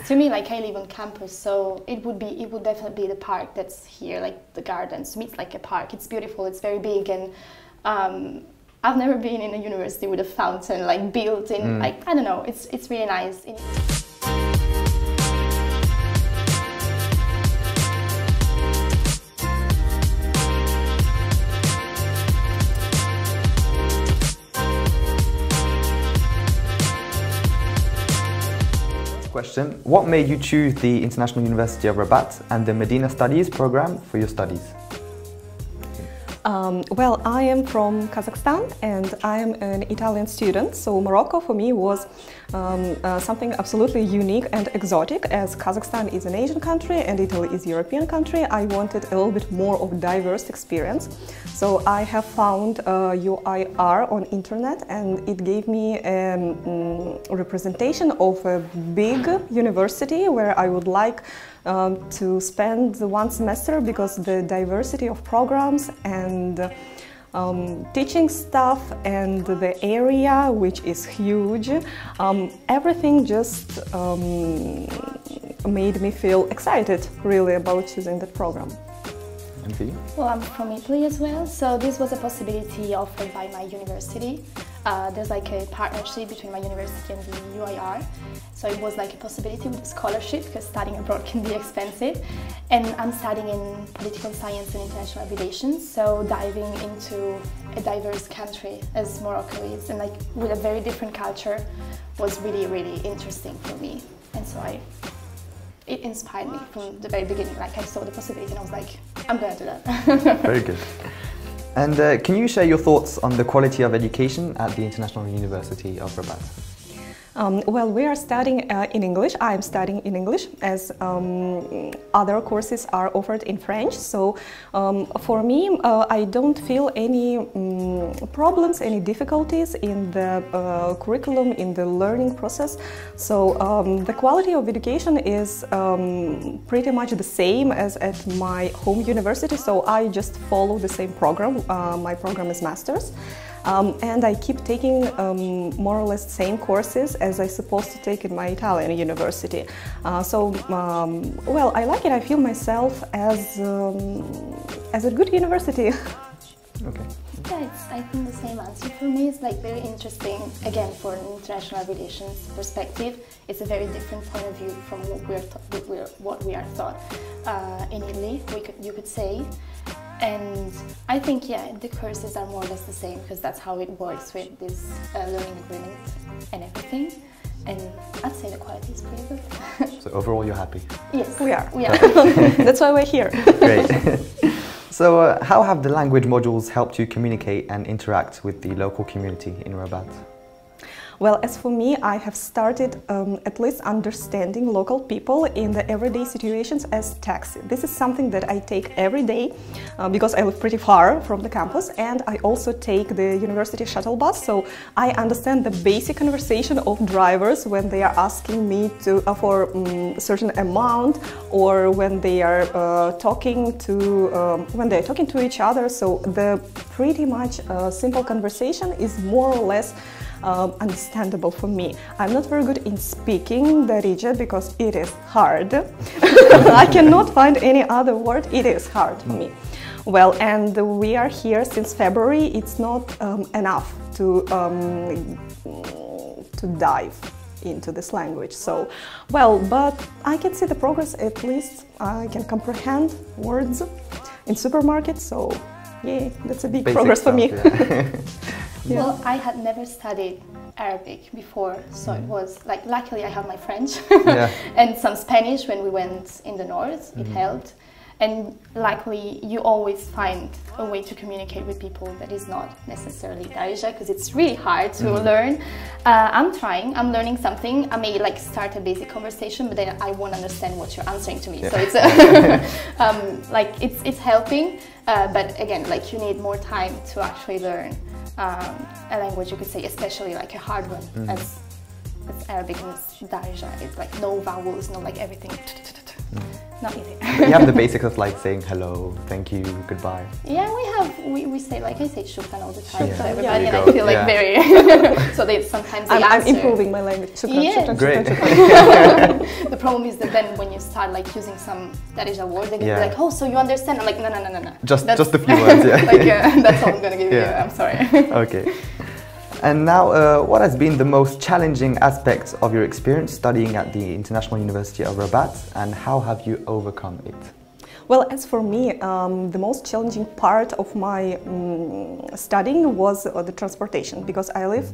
To me, like I live on campus, so it would definitely be the park that's here, like the gardens. To me, it's like a park. It's beautiful. It's very big, and I've never been in a university with a fountain like built in. Like I don't know. It's really nice. Question: what made you choose the International University of Rabat and the Medina Studies program for your studies? Well, I am from Kazakhstan and I am an Italian student, so Morocco for me was something absolutely unique and exotic. As Kazakhstan is an Asian country and Italy is a European country, I wanted a little bit more of diverse experience. So I have found UIR on internet, and it gave me a representation of a big university where I would like to spend one semester, because the diversity of programs and teaching staff and the area, which is huge, everything just made me feel excited really about choosing that program. And for you? Well, I'm from Italy as well, so this was a possibility offered by my university. There's like a partnership between my university and the UIR, so it was like a possibility with a scholarship, because studying abroad can be expensive. And I'm studying in political science and international relations, so diving into a diverse country as Morocco is, and like with a very different culture, was really, really interesting for me. And so it inspired me from the very beginning. Like I saw the possibility and I was like, I'm gonna do that. Very good. And can you share your thoughts on the quality of education at the International University of Rabat? Well, we are studying in English. I am studying in English, as other courses are offered in French. So for me, I don't feel any problems, any difficulties in the curriculum, in the learning process. So the quality of education is pretty much the same as at my home university. So I just follow the same program. My program is master's. And I keep taking more or less the same courses as I supposed to take in my Italian university. Well, I like it. I feel myself as a good university. Okay. Yeah, I think the same answer for me. It's like very interesting. Again, for an international relations perspective, it's a very different point of view from what we are taught in Italy. You could say. And I think, yeah, the courses are more or less the same, because that's how it works with this learning agreement and everything. And I'd say the quality is pretty good. So overall, you're happy? Yes, we are. We are. That's why we're here. Great. So how have the language modules helped you communicate and interact with the local community in Rabat? Well, as for me, I have started at least understanding local people in the everyday situations as taxi. This is something that I take every day because I live pretty far from the campus, and I also take the university shuttle bus, so I understand the basic conversation of drivers when they are asking me for a certain amount, or when they are talking to each other. So the pretty much simple conversation is more or less understandable for me. I'm not very good in speaking Darija because it is hard. I cannot find any other word. It is hard for me. Well, and we are here since February. It's not enough to dive into this language. So, well, but I can see the progress. At least I can comprehend words in supermarkets. So, yeah, that's a big progress for me. Yeah. Yeah. Well, I had never studied Arabic before, so it was like, luckily I have my French and some Spanish when we went in the north. It helped. And luckily you always find a way to communicate with people that is not necessarily Darija, because it's really hard to learn. I'm learning something. I may like start a basic conversation, but then I won't understand what you're answering to me. Yeah. So it's like it's helping, but again, like you need more time to actually learn a language, you could say, especially like a hard one as Arabic and Darija. It's like no vowels, no like everything. not easy. You have the basics of like saying hello, thank you, goodbye. Yeah, we say, like I say shukran all the time to everybody, Yeah, and I feel like very, so they sometimes they I'm answer. improving my language. Shukran, Yeah. shukran, Great. shukran, shukran. The problem is that then when you start like using some Darija word, they're gonna Yeah. be like, oh, so you understand? I'm like, no. Just a few words, yeah. Like, that's all I'm gonna give you, Yeah. I'm sorry. Okay. And now, what has been the most challenging aspect of your experience studying at the International University of Rabat, and how have you overcome it? Well, as for me, the most challenging part of my studying was the transportation, because I live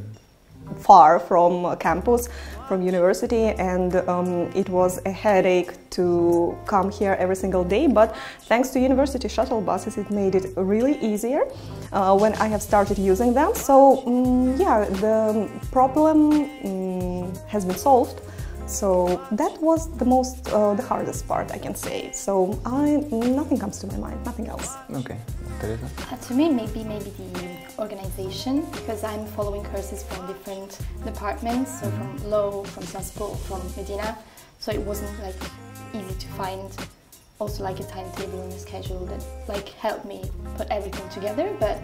far from campus, from university, and it was a headache to come here every single day, but thanks to university shuttle buses it made it really easier when I have started using them. So yeah, the problem has been solved. So that was the hardest part, I can say. So nothing comes to my mind, nothing else. Okay. Teresa? To me, maybe the organization, because I'm following courses from different departments, so from law, from transport, from Medina, so it wasn't like easy to find also like a timetable and a schedule that like helped me put everything together. But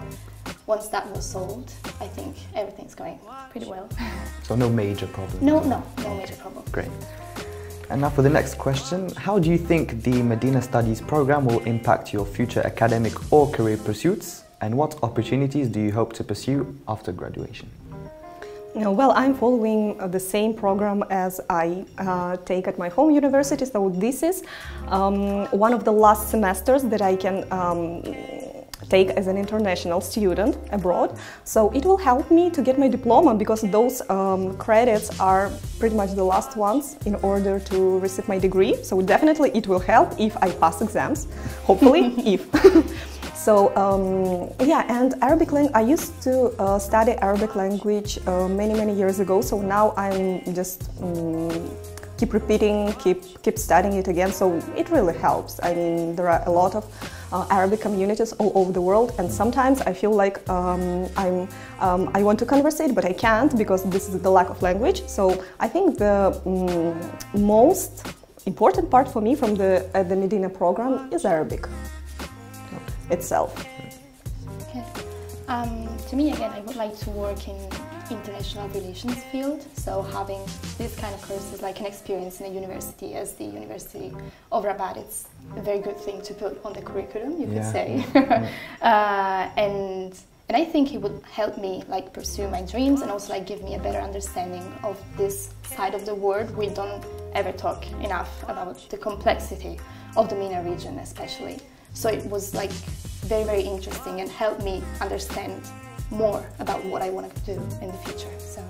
once that was solved, I think everything's going pretty well. So no major problem? No major problem. Great. And now for the next question, how do you think the Medina Studies program will impact your future academic or career pursuits, and what opportunities do you hope to pursue after graduation? Well, I'm following the same program as I take at my home university, so this is one of the last semesters that I can take as an international student abroad. So it will help me to get my diploma, because those credits are pretty much the last ones in order to receive my degree. So definitely it will help if I pass exams, hopefully, if. So yeah, and Arabic language, I used to study Arabic language many years ago, so now I'm just keep repeating, keep studying it again, so it really helps. I mean, there are a lot of Arabic communities all over the world, and sometimes I feel like I want to conversate, but I can't because this is the lack of language. So I think the most important part for me from the Medina program is Arabic itself. Okay. To me, again, I would like to work in international relations field, so having this kind of courses like an experience in a university as the University of Rabat, it's a very good thing to put on the curriculum, you could say. And I think it would help me like pursue my dreams and also like give me a better understanding of this side of the world. We don't ever talk enough about the complexity of the MENA region especially. So it was like very interesting and helped me understand more about what I want to do in the future. So.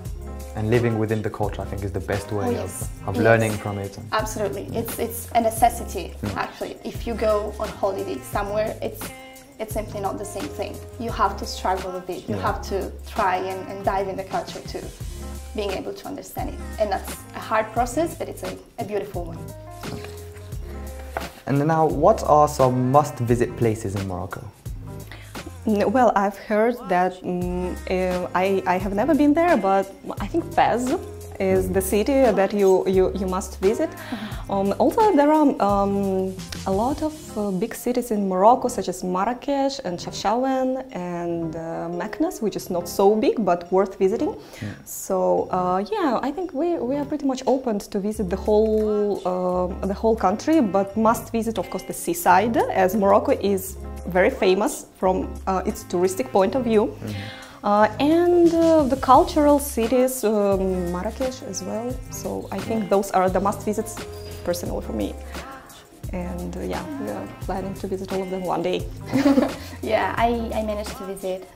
And living within the culture, I think, is the best way of learning from it. Absolutely, it's a necessity actually. If you go on holiday somewhere, it's simply not the same thing. You have to struggle a bit. You have to try and dive in the culture to being able to understand it. And that's a hard process, but it's a beautiful one. Okay. And now, what are some must-visit places in Morocco? Well, I've heard that I have never been there, but I think Fez is the city that you must visit. Also, there are a lot of big cities in Morocco, such as Marrakesh and Chefchaouen and Meknes, which is not so big but worth visiting. So yeah, I think we are pretty much open to visit the whole country, but must visit, of course, the seaside, as Morocco is very famous from its touristic point of view. And the cultural cities, Marrakesh as well. So I think those are the must visits personally for me. And yeah, we are planning to visit all of them one day. Yeah, I managed to visit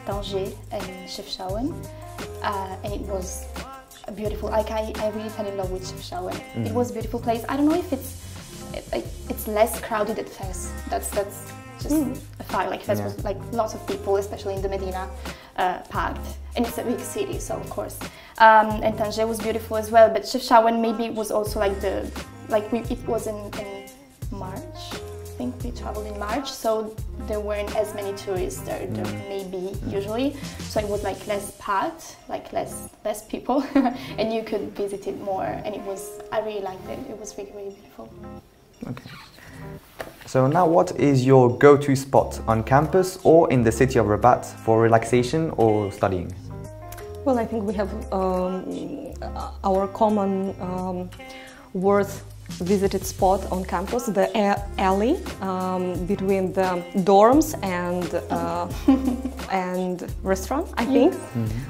Tanger and Chefchaouen, and it was beautiful. Like I really fell in love with Chefchaouen. It was a beautiful place. I don't know if it's less crowded at Fez. That's just a fact. Like Fez was like lots of people, especially in the Medina, packed, and it's a big city, so of course. And Tanger was beautiful as well. But Chefchaouen maybe it was also like it was in March, think we traveled in March, so there weren't as many tourists there may be usually. So it was like less packed, like less people, and you could visit it more. And I really liked it. It was really, really beautiful. Okay. So now, what is your go-to spot on campus or in the city of Rabat for relaxation or studying? Well, I think we have our common worth visited spot on campus, the alley between the dorms and restaurant, I think.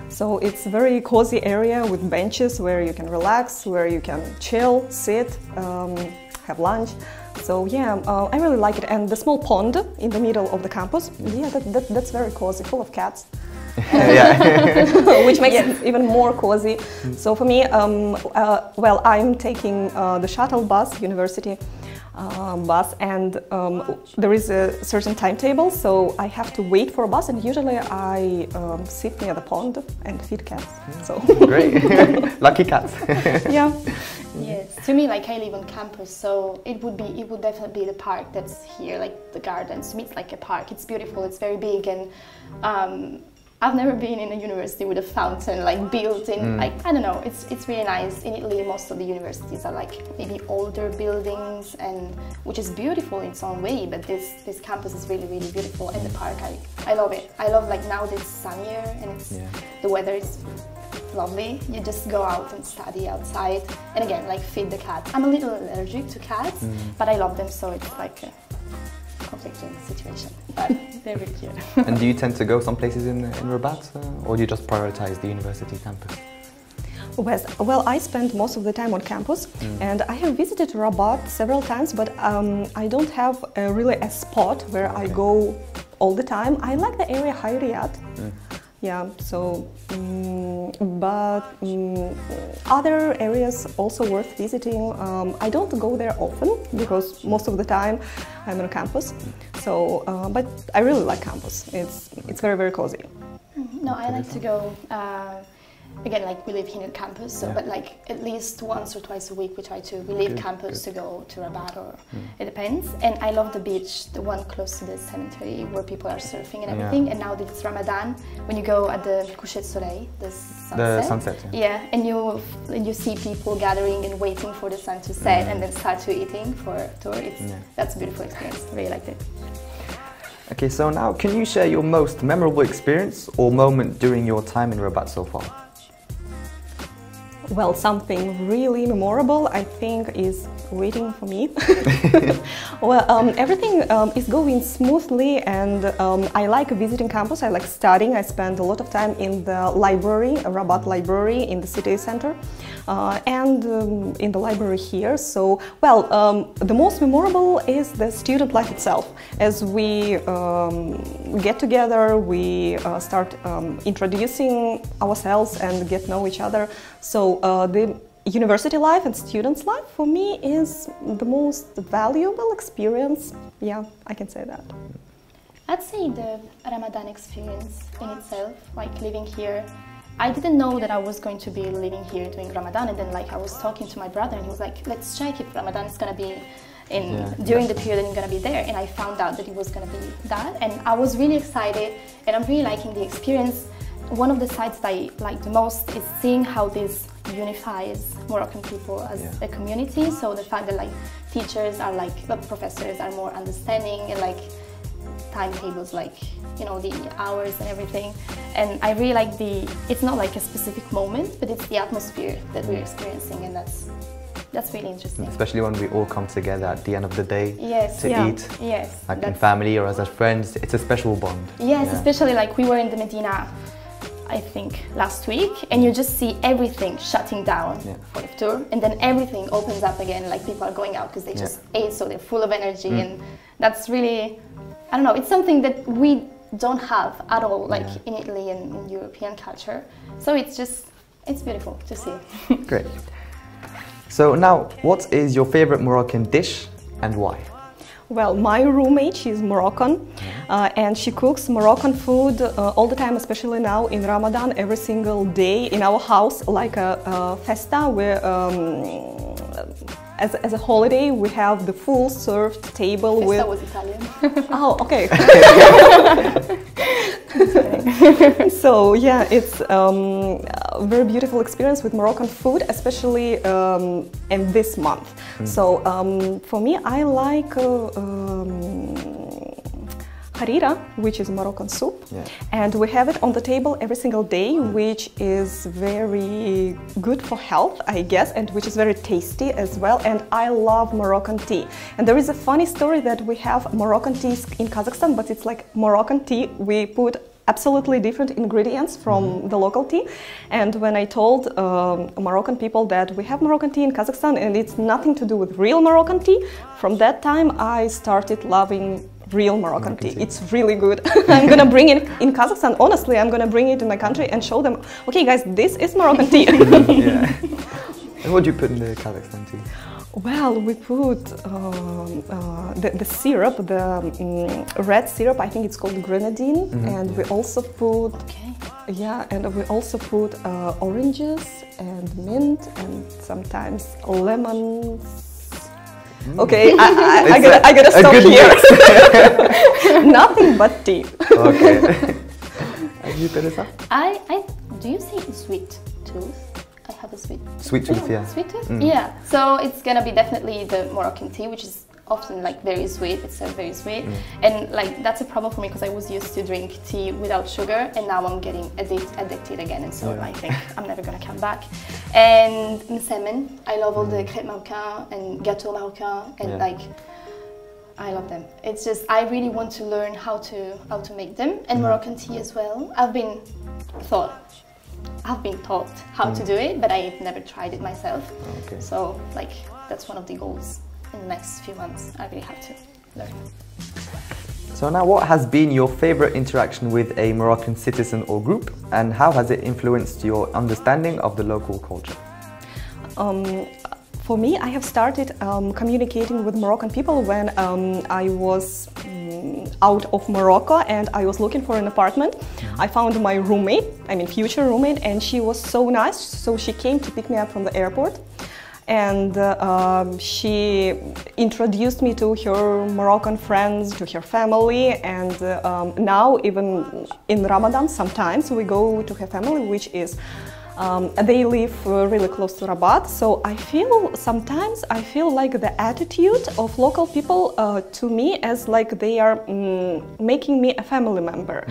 So it's a very cozy area with benches where you can relax, where you can chill, sit, have lunch. So yeah, I really like it. And the small pond in the middle of the campus, yeah, that's very cozy, full of cats. Which makes it even more cozy. So for me, well, I'm taking the shuttle bus, university bus, and there is a certain timetable, so I have to wait for a bus, and usually I sit near the pond and feed cats. So great, lucky cats. Yeah. Yes, to me, like I live on campus, so it would definitely be the park that's here, like the gardens. To me, it's like a park. It's beautiful. It's very big, and I've never been in a university with a fountain like built in, like, I don't know, it's really nice. In Italy, most of the universities are like maybe older buildings, and which is beautiful in its own way, but this campus is really, really beautiful, and the park, I love it. I love, like, now that it's sunnier and the weather is lovely. You just go out and study outside, and again, like, feed the cats. I'm a little allergic to cats, but I love them, so it's like a conflicting situation, but they're really cute. And do you tend to go some places in Rabat, or do you just prioritize the university campus? Well, I spend most of the time on campus, and I have visited Rabat several times, but I don't have really a spot where I go all the time. I like the area Hayriat. Yeah, so, but other areas also worth visiting. I don't go there often because most of the time I'm on campus. So, but I really like campus. It's very, very cozy. No, I like to go. Again, like, we live here on campus, so but like at least once or twice a week we leave campus to go to Rabat, or it depends. And I love the beach, the one close to the cemetery where people are surfing and everything. And now that it's Ramadan, when you go at the coucher de soleil, the sunset, and you see people gathering and waiting for the sun to set, and then start to eating for a tour. That's a beautiful experience. I really liked it. Okay, so now can you share your most memorable experience or moment during your time in Rabat so far? Well, something really memorable, I think, is waiting for me. Well, everything is going smoothly, and I like visiting campus. I like studying. I spend a lot of time in the library, Rabat library in the city center, and in the library here. So, well, the most memorable is the student life itself. As we get together, we start introducing ourselves and get to know each other. So the university life and students' life for me is the most valuable experience. Yeah, I can say that. I'd say the Ramadan experience in itself, like living here. I didn't know that I was going to be living here during Ramadan, and then like I was talking to my brother, and he was like, let's check if Ramadan is going to be during the period that you're going to be there. And I found out that it was going to be that, and I was really excited, and I'm really liking the experience. One of the sides that I like the most is seeing how this unifies Moroccan people as a community. So the fact that like teachers are like, professors are more understanding, and like timetables, like, you know, the hours and everything. And I really like it's not like a specific moment, but it's the atmosphere that we're experiencing, and that's really interesting. Especially when we all come together at the end of the day to eat. Yes. Like in family or as friends, it's a special bond. Yes, especially like we were in the Medina, I think last week, and you just see everything shutting down for the tour, and then everything opens up again, like people are going out because they just ate, so they're full of energy, and that's really, I don't know, it's something that we don't have at all, like in Italy and in European culture, so it's beautiful to see. Great. So now, what is your favorite Moroccan dish and why? Well, my roommate, she's Moroccan, and she cooks Moroccan food all the time, especially now in Ramadan, every single day in our house, like a festa, where as a holiday, we have the full served table with... Festa was Italian. Oh, okay. So yeah, it's a very beautiful experience with Moroccan food, especially in this month. So for me, I like harira, which is Moroccan soup, and we have it on the table every single day, which is very good for health, I guess, and which is very tasty as well. And I love Moroccan tea. And there is a funny story that we have Moroccan teas in Kazakhstan, but it's like Moroccan tea. We put absolutely different ingredients from the local tea. And when I told Moroccan people that we have Moroccan tea in Kazakhstan and it's nothing to do with real Moroccan tea, from that time I started loving real Moroccan tea. It's really good. I'm gonna bring it in Kazakhstan. Honestly, I'm gonna bring it in my country and show them, okay guys, this is Moroccan tea. Yeah. And what do you put in the Kazakhstan tea? Well, we put the syrup, the red syrup, I think it's called grenadine, and we also put, and we also put oranges and mint and sometimes lemons. Okay, I gotta stop here. Nothing but tea. Okay. And you, Teresa? Do you say sweet tooth? I have a sweet tooth, yeah. Sweet tooth? Yeah. So it's gonna be definitely the Moroccan tea, which is often like very sweet. It's very sweet, and like that's a problem for me because I was used to drink tea without sugar, and now I'm getting addicted again, and so I think I'm never gonna come back. And msemen, I love all the crêpes marocain and gâteaux marocain, and like I love them. It's just I really want to learn how to make them, and Moroccan tea as well. I've been taught how to do it, but I've never tried it myself. Okay. So like that's one of the goals in the next few months. I really have to learn. So now, what has been your favorite interaction with a Moroccan citizen or group, and how has it influenced your understanding of the local culture? For me, I have started communicating with Moroccan people when I was out of Morocco and I was looking for an apartment. I found my roommate, future roommate, and she was so nice. So she came to pick me up from the airport, and she introduced me to her Moroccan friends, to her family, and now even in Ramadan sometimes we go to her family, which is they live really close to Rabat, so sometimes I feel like the attitude of local people to me as like they are making me a family member.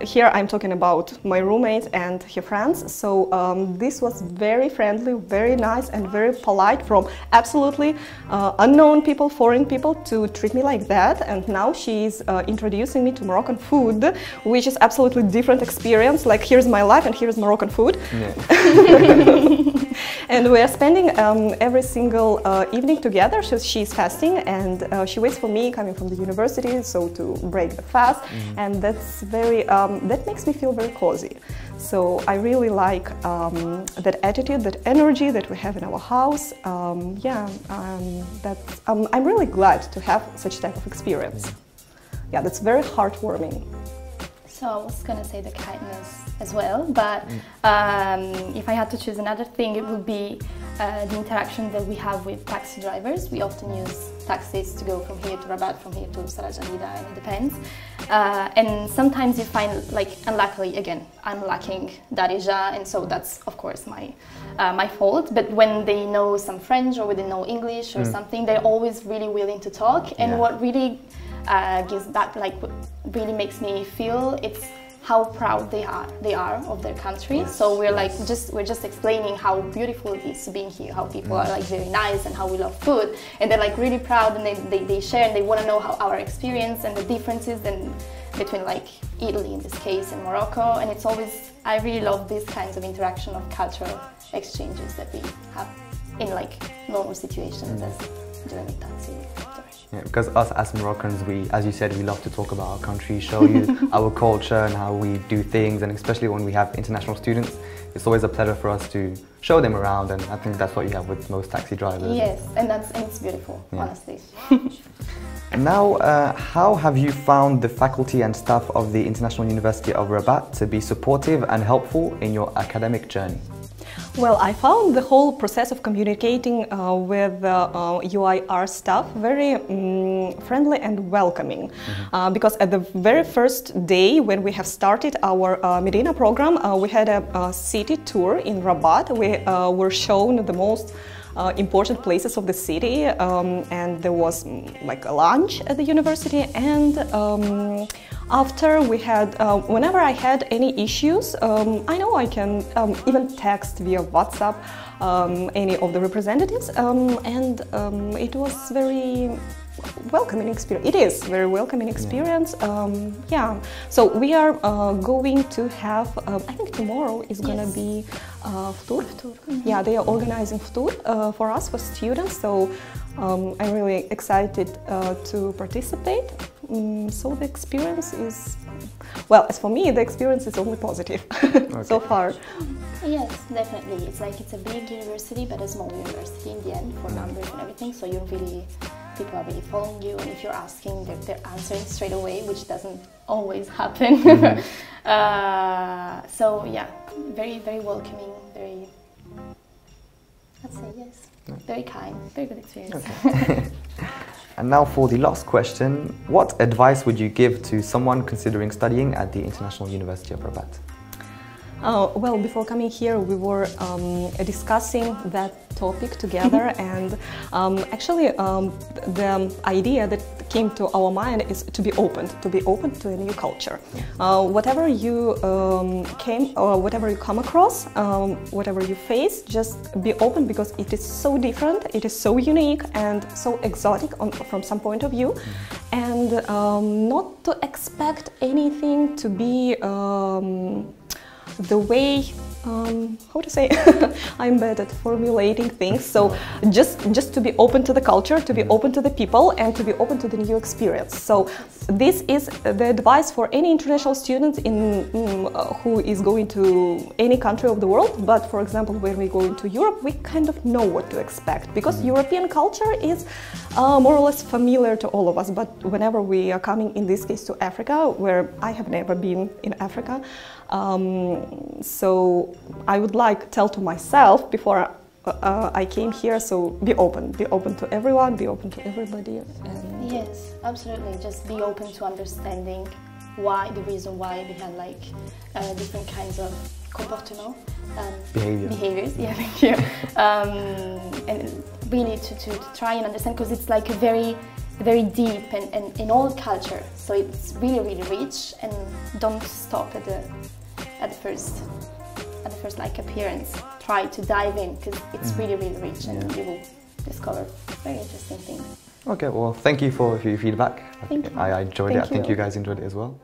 Here I'm talking about my roommate and her friends, so this was very friendly, very nice and very polite from absolutely unknown people, foreign people, to treat me like that. And now she's introducing me to Moroccan food, which is absolutely different experience, like here's my life and here's Moroccan food. Yeah. And we are spending every single evening together. She's fasting, and she waits for me coming from the university, so to break the fast, and that's very that makes me feel very cozy. So I really like that attitude, that energy that we have in our house. I'm really glad to have such type of experience. Yeah, that's very heartwarming. So I was gonna say the kindness as well, but if I had to choose another thing, it would be the interaction that we have with taxi drivers. We often use taxis to go from here to Rabat, from here to Sarah Jalida, and it depends. And sometimes you find, like, unluckily, again, I'm lacking Darija, and so that's, of course, my fault. But when they know some French or when they know English or something, they're always really willing to talk. And what really gives back, like, what really makes me feel, it's how proud they are of their country. Yes. So we're just explaining how beautiful it is being here, how people are like very nice and how we love food, and they're like really proud, and they share and they want to know how our experience and the differences and between like Italy in this case and Morocco. And it's always, I really love these kinds of interaction of cultural exchanges that we have in like normal situations as during the taxi. Yeah, because us as Moroccans, as you said, we love to talk about our country, show you our culture and how we do things, and especially when we have international students, it's always a pleasure for us to show them around, and I think that's what you have with most taxi drivers. Yes, and it's beautiful, honestly. Now, how have you found the faculty and staff of the International University of Rabat to be supportive and helpful in your academic journey? Well, I found the whole process of communicating with UIR staff very friendly and welcoming. Because at the very first day when we have started our Medina program, we had a city tour in Rabat. We were shown the most important places of the city, and there was like a lunch at the university, and after we had, whenever I had any issues, I know I can even text via WhatsApp any of the representatives, and it was very welcoming experience. It is very welcoming experience. Yeah. So we are going to have. I think tomorrow is gonna be Ftur. Yeah, they are organizing Ftur for us, for students. So I'm really excited to participate. So the experience is, well, as for me, the experience is only positive so far. Yes, definitely. It's like it's a big university, but a small university in the end for numbers and everything. So you really. People are really following you, and if you're asking, they're answering straight away, which doesn't always happen. So yeah, very, very welcoming, very, I'd say yes, very kind, very good experience. Okay. And now for the last question, what advice would you give to someone considering studying at the International University of Rabat? Well, before coming here, we were discussing that topic together, and actually the idea that came to our mind is to be open to a new culture. Whatever you whatever you come across, whatever you face, just be open, because it is so different, it is so unique and so exotic from some point of view, and not to expect anything to be the way, how to say, I'm bad at formulating things, so just to be open to the culture, to be open to the people, and to be open to the new experience. So this is the advice for any international student who is going to any country of the world. But for example, when we go into Europe, we kind of know what to expect, because European culture is more or less familiar to all of us. But whenever we are coming, in this case, to Africa, where I have never been in Africa, so I would like to tell to myself before I came here, so be open to everyone, be open to everybody. And yes, absolutely, just be open to understanding the reason why behind like different kinds of comportement, behaviors. Yeah, thank you. And really to try and understand, because it's like a very deep and in all culture, so it's really, really rich, and don't stop at the first like appearance. Try to dive in, because it's really, really rich, and you will discover very interesting things. Okay, well, thank you for your feedback. Thank you. I enjoyed it. I think you guys enjoyed it as well.